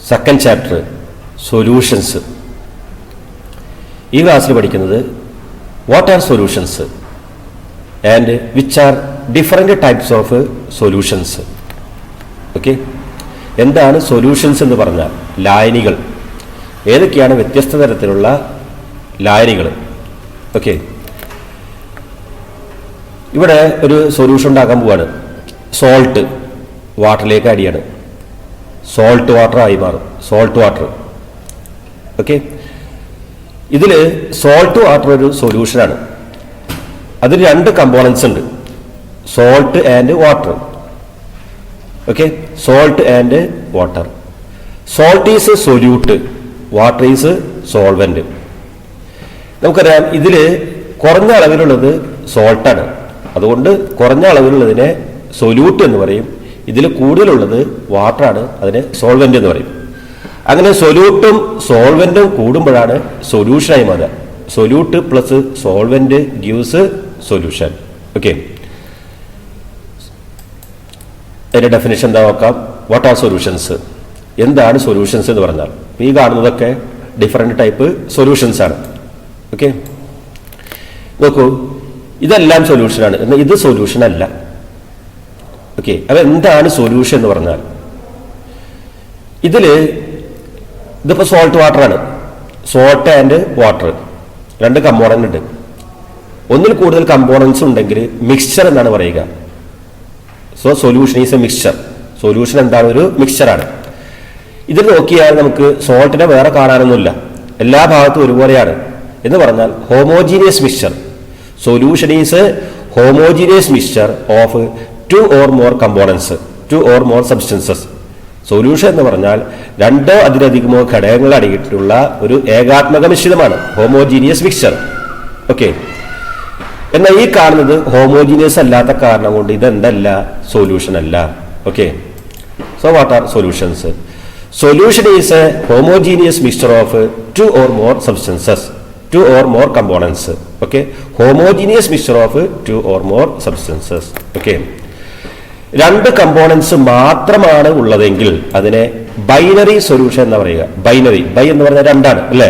Second chapter solutions. ഈ ക്ലാസ്സിൽ പഠിക്കുന്നത് what are solutions and which are different types of solutions. Okay, എന്താണ് solutions എന്ന് പറഞ്ഞാൽ ലായനികൾ, ഏതൊക്കെയാണ് വ്യത്യസ്ത തരത്തിലുള്ള ലായനികൾ. ഓക്കെ, ഇവിടെ ഒരു സൊല്യൂഷൻ ഉണ്ടാക്കാൻ പോവാണ്. സോൾട്ട് വാട്ടറിലേക്ക് ആഡ് ചെയ്യാണ്, സോൾട്ട് വാട്ടർ ആയി മാറും, സോൾട്ട് വാട്ടർ. ഓക്കെ, ഇതിൽ സോൾട്ട് വാട്ടർ ഒരു സൊല്യൂഷനാണ്. അതിൽ രണ്ട് കമ്പോണൻസ് ഉണ്ട്, salt and water. Okay, salt and water. Salt is solute, water is solvent. നമുക്കറിയാം ഇതിൽ കുറഞ്ഞ അളവിലുള്ളത് സോൾട്ടാണ്, അതുകൊണ്ട് കുറഞ്ഞ അളവിലുള്ളതിനെ സൊല്യൂട്ട് എന്ന് പറയും. ഇതിൽ കൂടുതലുള്ളത് വാട്ടറാണ്, അതിനെ സോൾവെന്റ് എന്ന് പറയും. അങ്ങനെ സൊല്യൂട്ടും സോൾവെന്റും കൂടുമ്പോഴാണ് സൊല്യൂഷനായി മാറുക. Solute plus solvent gives solution. Okay, അതിന്റെ ഡെഫിനേഷൻ എന്താ നോക്കാം. വാട്ട് ആർ സൊല്യൂഷൻസ്, എന്താണ് സൊല്യൂഷൻസ് എന്ന് പറഞ്ഞാൽ ഈ കാണുന്നതൊക്കെ ഡിഫറെന്റ് ടൈപ്പ് സൊല്യൂഷൻസ് ആണ്. ഓക്കെ, നോക്കൂ, ഇതെല്ലാം സൊല്യൂഷനാണ്, എന്നാൽ ഇത് സൊല്യൂഷൻ അല്ല. ഓക്കെ, അപ്പൊ എന്താണ് സൊല്യൂഷൻ എന്ന് പറഞ്ഞാൽ ഇതിപ്പോ സോൾട്ട് വാട്ടർ ആണ്. സോൾട്ട് ആൻഡ് വാട്ടർ രണ്ട് കമ്പോണന്റ് ഉണ്ട്. ഒന്നിൽ കൂടുതൽ കമ്പോണൻസ് ഉണ്ടെങ്കിൽ മിക്സ്ചർ എന്നാണ് പറയുക. So solution is A mixture. Solution എന്താണ്? ഒരു മിക്സ്ചറാണ്. ഇതിൽ നോക്കിയാൽ നമുക്ക് സോൾട്ടിനെ വേറെ കാണാനൊന്നുമില്ല, എല്ലാ ഭാഗത്തും ഒരുപോലെയാണ്. എന്ന് പറഞ്ഞാൽ homogeneous mixture. Solution is homogeneous mixture of two or more components, two or more substances. Solution എന്ന് പറഞ്ഞാൽ രണ്ടോ അതിലധികമോ ഘടകങ്ങൾ അടങ്ങിയിട്ടുള്ള ഒരു ഏകാത്മക മിശ്രിതമാണ് ഹോമോജീനിയസ് മിക്സ്ചർ. ഓക്കെ, എന്നാൽ ഈ കാണുന്നത് ഹോമോജീനിയസ് അല്ലാത്ത കാരണം കൊണ്ട് ഇതെന്തല്ല, സൊല്യൂഷൻ അല്ല. Okay, so what are solutions? Solution is A homogeneous mixture of two or more substances, two or more components. Okay, homogeneous mixture of two or more substances. Okay, രണ്ട് components മാത്രമാണ് ഉള്ളതെങ്കിൽ അതിനെ binary solution എന്ന് പറയുക. Binary, by എന്ന് പറഞ്ഞാൽ രണ്ടാണ് അല്ലേ.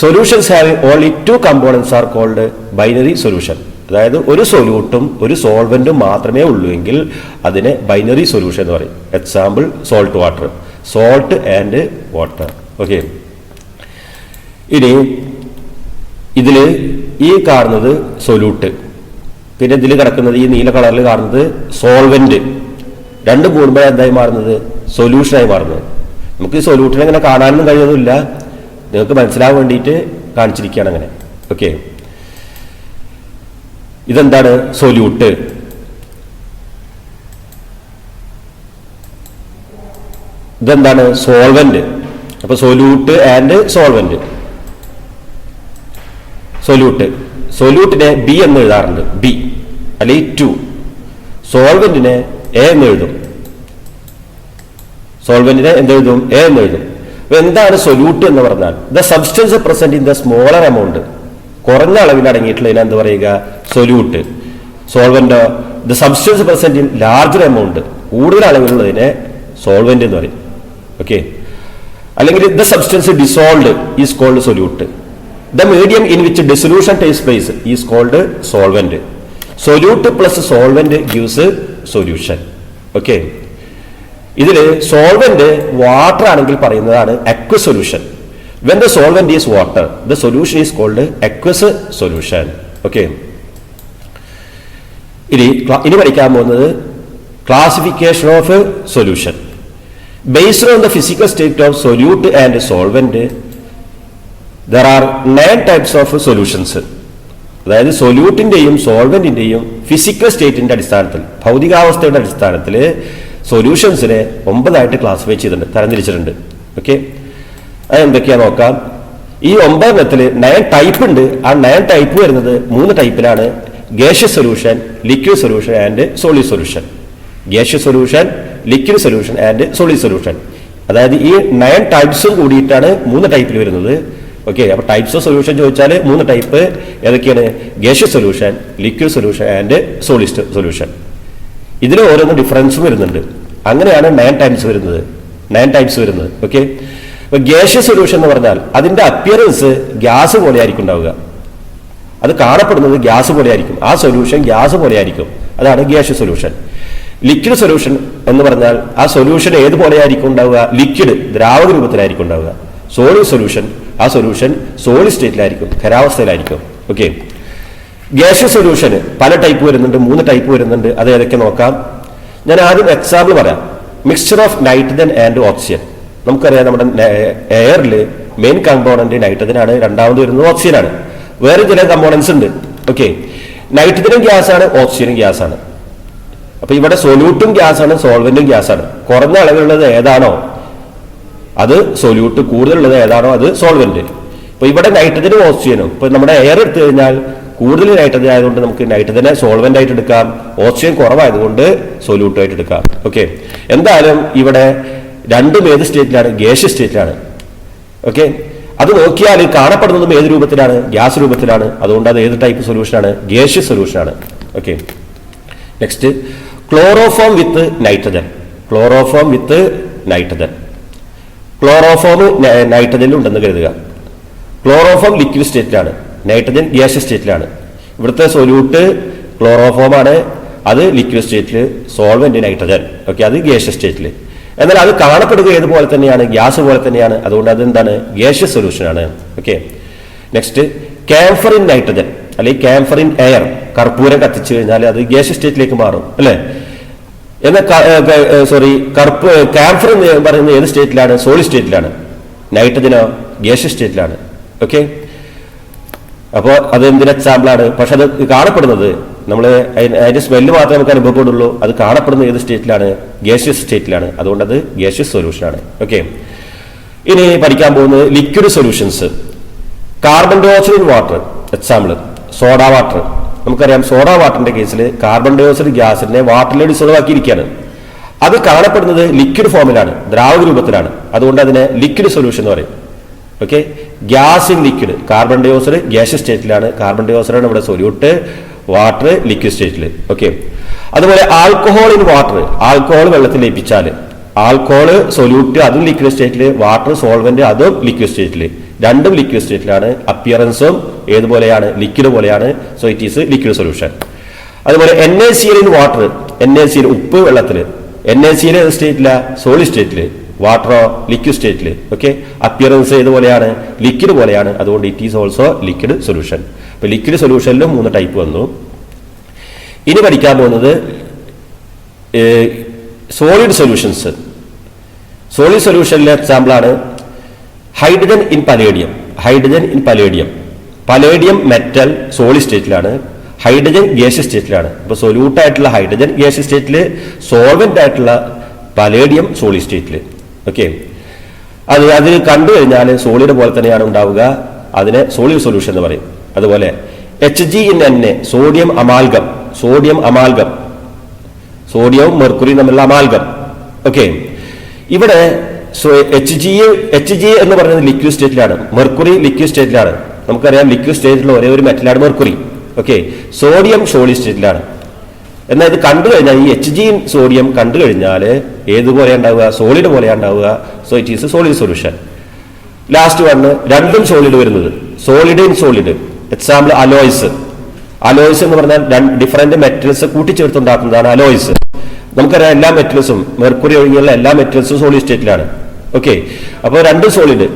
Solutions having only two components are called binary solution. അതായത് ഒരു സൊല്യൂട്ടും ഒരു സോൾവെന്റും മാത്രമേ ഉള്ളൂ എങ്കിൽ അതിനെ ബൈനറി സൊല്യൂഷൻ എന്ന് പറയും. Example salt water, salt and water. Okay, ഇനി ഇതില് ഈ കാണുന്നത് സൊല്യൂട്ട്, പിന്നെ ഇതിൽ കിടക്കുന്നത് ഈ നീല കളറിൽ കാണുന്നത് സോൾവെന്റ്. രണ്ടും കൂടുമ്പോഴാണ് എന്തായി മാറുന്നത്? സൊല്യൂഷനായി മാറുന്നത്. നമുക്ക് ഈ സൊല്യൂട്ടിനെ അങ്ങനെ കാണാനൊന്നും കഴിയുന്നില്ല, നിങ്ങൾക്ക് മനസ്സിലാവാൻ വേണ്ടിയിട്ട് കാണിച്ചിരിക്കുകയാണ് അങ്ങനെ. ഓക്കെ, ഇതെന്താണ്? സൊല്യൂട്ട്. ഇതെന്താണ്? സോൾവെന്റ്. അപ്പൊ സൊല്യൂട്ട് ആൻഡ് സോൾവെന്റ്. സൊല്യൂട്ട്, സൊല്യൂട്ടിനെ ബി എന്ന് എഴുതാറുണ്ട്, ബി അല്ലെങ്കിൽ 2. സോൾവെന്റിനെ എ എന്ന് എഴുതും, സോൾവെന്റിനെ എന്തെഴുതും? എ എന്ന് എഴുതും. അപ്പൊ എന്താണ് സൊല്യൂട്ട് എന്ന് പറഞ്ഞാൽ? The substance present in the smaller amount, കുറഞ്ഞ അളവിൽ അടങ്ങിയിട്ടുള്ളതിനെ എന്ത് പറയുക? Solute. Solvent the substance present in larger amount, കൂടുതൽ അളവിലുള്ളതിനെ സോൾവെന്റ് എന്ന് പറയും. ഓക്കെ, അല്ലെങ്കിൽ the substance dissolved is called solute. The medium in which dissolution takes place is called solvent. Solute plus solvent gives solution. Okay. ഇതില് solvent water ആണെങ്കിൽ പറയുന്നതാണ് aqueous solution. When the solvent is water, the solution is called aqueous solution. Okay. ഇനി പഠിക്കാൻ പോകുന്നത് classification of solution. Based on the physical state of solute and solvent, there are 9 types of solutions. അതായത് സൊല്യൂട്ടിന്റെയും സോൾവെന്റിന്റെയും physical സ്റ്റേറ്റിന്റെ അടിസ്ഥാനത്തിൽ, ഭൗതികാവസ്ഥയുടെ അടിസ്ഥാനത്തിൽ സൊല്യൂഷൻസിനെ 9 classify ചെയ്തിട്ടുണ്ട്, തരംതിരിച്ചിട്ടുണ്ട്. Okay, അത് എന്തൊക്കെയാ നോക്കാം. ഈ 9 9 ടൈപ്പ് ഉണ്ട്. ആ 9 ടൈപ്പ് വരുന്നത് 3 ടൈപ്പിലാണ്: gaseous solution, liquid solution and solid solution. Gaseous solution, liquid solution and solid solution. അതായത് ഈ 9 ടൈപ്സും കൂടിയിട്ടാണ് 3 ടൈപ്പിൽ വരുന്നത്. ഓക്കെ, അപ്പൊ ടൈപ്സ് ഓഫ് സൊല്യൂഷൻ ചോദിച്ചാൽ 3 ടൈപ്പ് ഏതൊക്കെയാണ്? Gaseous solution, liquid solution and solid solution. ഇതിൽ ഓരോന്ന് ഡിഫറൻസും വരുന്നുണ്ട്. അങ്ങനെയാണ് 9 ടൈംസ് വരുന്നത്. 9 ടൈപ്സ് വരുന്നത്. ഓക്കെ, അപ്പൊ ഗ്യാഷ്യസ് സൊല്യൂഷൻ എന്ന് പറഞ്ഞാൽ അതിന്റെ അപ്പിയറൻസ് ഗ്യാസ് പോലെ ആയിരിക്കും ഉണ്ടാവുക. അത് കാണപ്പെടുന്നത് ഗ്യാസ് പോലെ ആയിരിക്കും, ആ സൊല്യൂഷൻ ഗ്യാസ് പോലെ ആയിരിക്കും. അതാണ് ഗ്യാഷ്യസ് സൊല്യൂഷൻ. ലിക്വിഡ് സൊല്യൂഷൻ എന്ന് പറഞ്ഞാൽ ആ സൊല്യൂഷൻ ഏതുപോലെ ആയിരിക്കും ഉണ്ടാവുക? ലിക്വിഡ്, ദ്രാവക രൂപത്തിലായിരിക്കും ഉണ്ടാവുക. സോളിഡ് സൊല്യൂഷൻ, ആ സൊല്യൂഷൻ സോളിഡ് സ്റ്റേറ്റിലായിരിക്കും, ഖരാവസ്ഥയിലായിരിക്കും. ഓക്കെ, ഗ്യാഷ്യസ് സൊല്യൂഷന് പല ടൈപ്പ് വരുന്നുണ്ട്, 3 ടൈപ്പ് വരുന്നുണ്ട്. അത് ഏതൊക്കെ നോക്കാം. ഞാൻ ആദ്യം എക്സാമ്പിൾ പറയാം. Mixture of nitrogen and oxygen. നമുക്കറിയാം നമ്മുടെ എയറിൽ മെയിൻ കമ്പോണന്റ് നൈട്രജൻ ആണ്, രണ്ടാമത് വരുന്നത് ഓക്സിജൻ ആണ്. വേറെ ചില കമ്പോണൻസ് ഉണ്ട്. ഓക്കെ, നൈട്രജനും ഗ്യാസ് ആണ്, ഓക്സിജനും ഗ്യാസ് ആണ്. അപ്പൊ ഇവിടെ സൊല്യൂട്ടും ഗ്യാസ് ആണ്, സോൾവെന്റും ഗ്യാസ് ആണ്. കുറഞ്ഞ അളവിലുള്ളത് ഏതാണോ അത് സൊല്യൂട്ട്, കൂടുതലുള്ളത് ഏതാണോ അത് സോൾവെന്റ്. ഇപ്പൊ ഇവിടെ നൈട്രജനും ഓക്സിജനും, ഇപ്പൊ നമ്മുടെ എയർ എടുത്തു കഴിഞ്ഞാൽ കൂടുതൽ നൈട്രജൻ ആയതുകൊണ്ട് നമുക്ക് നൈട്രജനെ സോൾവെന്റ് ആയിട്ട് എടുക്കാം, ഓക്സിജൻ കുറവായതുകൊണ്ട് സൊല്യൂട്ട് ആയിട്ട് എടുക്കാം. ഓക്കെ, എന്തായാലും ഇവിടെ രണ്ടും ഏത് സ്റ്റേറ്റിലാണ്? ഗ്യാഷ്യസ് സ്റ്റേറ്റിലാണ്. ഓക്കെ, അത് നോക്കിയാൽ കാണപ്പെടുന്നതും ഏത് രൂപത്തിലാണ്? ഗ്യാസ് രൂപത്തിലാണ്. അതുകൊണ്ട് അത് ഏത് ടൈപ്പ് സൊല്യൂഷനാണ്? ഗ്യാഷ്യസ് സൊല്യൂഷനാണ്. Okay, next chloroform with nitrogen. Chloroform with nitrogen. Chloroform നൈട്രജനിൽ ഉണ്ടെന്ന് കരുതുക. ക്ലോറോഫോം ലിക്വിഡ് സ്റ്റേറ്റിലാണ്, നൈട്രജൻ ഗ്യാഷ്യസ് സ്റ്റേറ്റിലാണ്. ഇവിടുത്തെ സൊല്യൂട്ട് ക്ലോറോഫോം ആണ്, അത് ലിക്വിഡ് സ്റ്റേറ്റിൽ. Solvent nitrogen. ഓക്കെ, അത് ഗ്യാഷ്യസ് സ്റ്റേറ്റിൽ. എന്നാൽ അത് കാണപ്പെടുക ഏതുപോലെ തന്നെയാണ്? ഗ്യാസ് പോലെ തന്നെയാണ്. അതുകൊണ്ട് അത് എന്താണ്? ഗ്യാഷ്യസ് സൊല്യൂഷൻ ആണ്. Okay, next camphor in nitrogen അല്ലെങ്കിൽ ക്യാംഫർ ഇൻ എയർ. കർപ്പൂരം കത്തിച്ചു കഴിഞ്ഞാൽ അത് ഗ്യാഷ്യസ് സ്റ്റേറ്റിലേക്ക് മാറും അല്ലെ? എന്നാൽ ക്യാംഫർ എന്ന് പറയുന്നത് ഏത് സ്റ്റേറ്റിലാണ്? സോളിഡ് സ്റ്റേറ്റിലാണ്. നൈട്രജനോ ഗ്യാഷ്യസ് സ്റ്റേറ്റിലാണ്. ഓക്കെ, അപ്പോൾ അത് എന്തിന് എക്സാമ്പിൾ ആണ്? പക്ഷെ അത് കാണപ്പെടുന്നത് നമ്മൾ അതിന്റെ സ്മെല്ല് മാത്രമേ നമുക്ക് അനുഭവപ്പെടുള്ളൂ. അത് കാണപ്പെടുന്നത് ഏത് സ്റ്റേറ്റിലാണ്? ഗ്യാഷ്യസ് സ്റ്റേറ്റിലാണ്. അതുകൊണ്ട് അത് ഗ്യാഷ്യസ് സൊല്യൂഷൻ ആണ്. ഓക്കെ, ഇനി പഠിക്കാൻ പോകുന്നത് liquid solutions. Carbon dioxide in water. Example soda water. നമുക്കറിയാം സോഡ വാട്ടറിന്റെ കേസിൽ കാർബൺ ഡൈ ഓക്സൈഡ് ഗ്യാസിനെ വാട്ടറിൽ ഡിസോൾവ് ആക്കിയിരിക്കുകയാണ്. അത് കാണപ്പെടുന്നത് ലിക്വിഡ് ഫോമിലാണ്, ദ്രാവക രൂപത്തിലാണ്. അതുകൊണ്ട് അതിനെ ലിക്വിഡ് സൊല്യൂഷൻ എന്ന് പറയും. Okay, gas in liquid. Carbon dioxide gaseous സ്റ്റേറ്റിലാണ്, കാർബൺ ഡൈ ഓക്സൈഡ് ആണ് ഇവിടെ സൊല്യൂട്ട്, വാട്ടർ ലിക്വിഡ് സ്റ്റേറ്റിൽ. ഓക്കെ, അതുപോലെ ആൽക്കഹോൾ ഇൻ വാട്ടർ. ആൽക്കഹോൾ വെള്ളത്തിൽ ലയിപ്പിച്ചാൽ ആൽക്കഹോൾ സൊല്യൂട്ട്, അതും ലിക്വിഡ് സ്റ്റേറ്റിൽ. വാട്ടർ സോൾവെന്റ്, അതും ലിക്വിഡ് സ്റ്റേറ്റിൽ. രണ്ടും ലിക്വിഡ് സ്റ്റേറ്റിലാണ്. അപ്പിയറൻസും ഏതുപോലെയാണ്? ലിക്വിഡ് പോലെയാണ്. So it is liquid solution. അതുപോലെ NaCl ഇൻ വാട്ടർ. NaCl ഉപ്പ് വെള്ളത്തിൽ. NaCl ഏത് സ്റ്റേറ്റില? സോളിഡ് സ്റ്റേറ്റിൽ. വാട്ടറോ ലിക്വിഡ് സ്റ്റേറ്റിൽ. Okay, appearance ഏതുപോലെയാണ്? ലിക്വിഡ് പോലെയാണ്. അതുകൊണ്ട് it is also liquid solution. അപ്പൊ ലിക്വിഡ് സൊല്യൂഷനിലും 3 ടൈപ്പ് വന്നു. ഇനി പഠിക്കാൻ പോകുന്നത് സോളിഡ് സൊല്യൂഷൻസ്. സോളിഡ് സൊല്യൂഷനിലെ എക്സാമ്പിൾ ആണ് hydrogen in palladium. Hydrogen in palladium. Palladium metal solid സ്റ്റേറ്റിലാണ്, ഹൈഡ്രജൻ ഗ്യാഷ്യസ് സ്റ്റേറ്റിലാണ്. ഇപ്പൊ സൊല്യൂട്ട് ആയിട്ടുള്ള ഹൈഡ്രജൻ ഗ്യാഷ്യസ് സ്റ്റേറ്റിൽ, സോൾവെന്റ് ആയിട്ടുള്ള പലേഡിയം സോളിഡ് സ്റ്റേറ്റിൽ. ഓക്കെ, അത് കണ്ടു കഴിഞ്ഞാൽ സോളിഡ് പോലെ തന്നെയാണ് ഉണ്ടാവുക. അതിനെ സോളിഡ് സൊല്യൂഷൻ എന്ന് പറയും. അതുപോലെ Hg in Na. Sodium amalgam. Sodium amalgam, സോഡിയവും മെർക്കുറിയും തമ്മിലുള്ള അമാൽഗം. ഓക്കെ, ഇവിടെ Hg എന്ന് പറയുന്നത് ലിക്വിഡ് സ്റ്റേറ്റിലാണ്, മെർക്കുറി ലിക്വിഡ് സ്റ്റേറ്റിലാണ്. നമുക്കറിയാം ലിക്വിഡ് സ്റ്റേറ്റിലുള്ള ഒരേ ഒരു മെറ്റലാണ് മെർക്കുറി. ഓക്കെ, സോഡിയം സോളിഡ് സ്റ്റേറ്റിലാണ്. എന്നാൽ ഇത് കണ്ടു കഴിഞ്ഞാൽ ഈ Hg സോഡിയം കണ്ടു കഴിഞ്ഞാൽ ഏതുപോലെ ഉണ്ടാവുക? സോളിഡ് പോലെ ഉണ്ടാവുക. So it is solid solution. Last one രണ്ടും സോളിഡ് വരുന്നത്, solid in solid. Example alloys. Alloys എന്ന് പറഞ്ഞാൽ ഡിഫറെന്റ് മെറ്റൽസ് കൂട്ടിച്ചേർത്തുണ്ടാക്കുന്നതാണ് അലോയ്സ്. നമുക്കറിയാം എല്ലാ മെറ്റൽസും, മെർക്കുറി ഒഴികെയുള്ള എല്ലാ മെറ്റൽസും സോളിഡ് സ്റ്റേറ്റിലാണ്. ഓക്കെ, അപ്പോൾ രണ്ടും സോളിഡ്.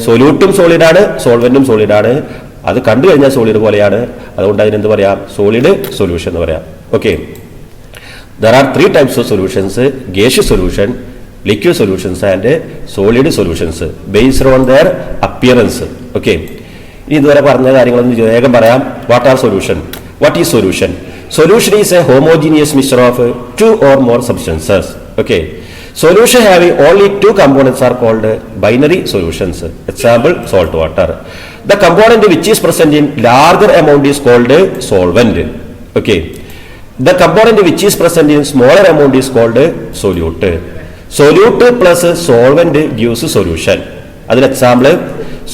സൊല്യൂട്ടും സോളിഡാണ്, സോൾവെന്റും സോളിഡാണ്. അത് കണ്ടു കഴിഞ്ഞാൽ സോളിഡ് പോലെയാണ്. അതുകൊണ്ട് അതിനെന്ത് പറയാം? സോളിഡ് സൊല്യൂഷൻ എന്ന് പറയാം. Okay, there are 3 types of solutions: gaseous solution, liquid solutions and solid solutions based on their appearance. Okay, ഇനി ഇതുവരെ പറഞ്ഞ കാര്യങ്ങളൊന്ന് വേഗം പറയാം. What are solution? What is solution? Solution is a homogeneous mixture of 2 or more substances. Okay, solution having only 2 components are called binary solutions. Example salt water. The component which is present in larger amount is called solvent. Okay, the component which is present in smaller amount is called solute. Solute plus solvent gives solution. As an example,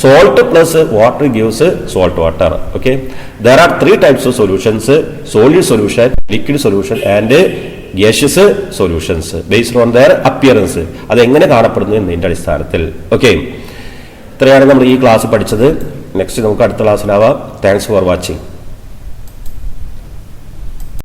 salt plus water gives salt water. Okay, there are 3 types of solutions: solid solution, liquid solution and gaseous solutions based on there appearance, അതെങ്ങനെ കാണപ്പെടുന്നു എന്നതിൻ്റെ അടിസ്ഥാനത്തിൽ. Okay, ഇത്രയാണ് നമ്മൾ ഈ class പഠിച്ചത്. Next നമുക്ക് അടുത്ത ക്ലാസ്സിലാവാം. Thanks for watching.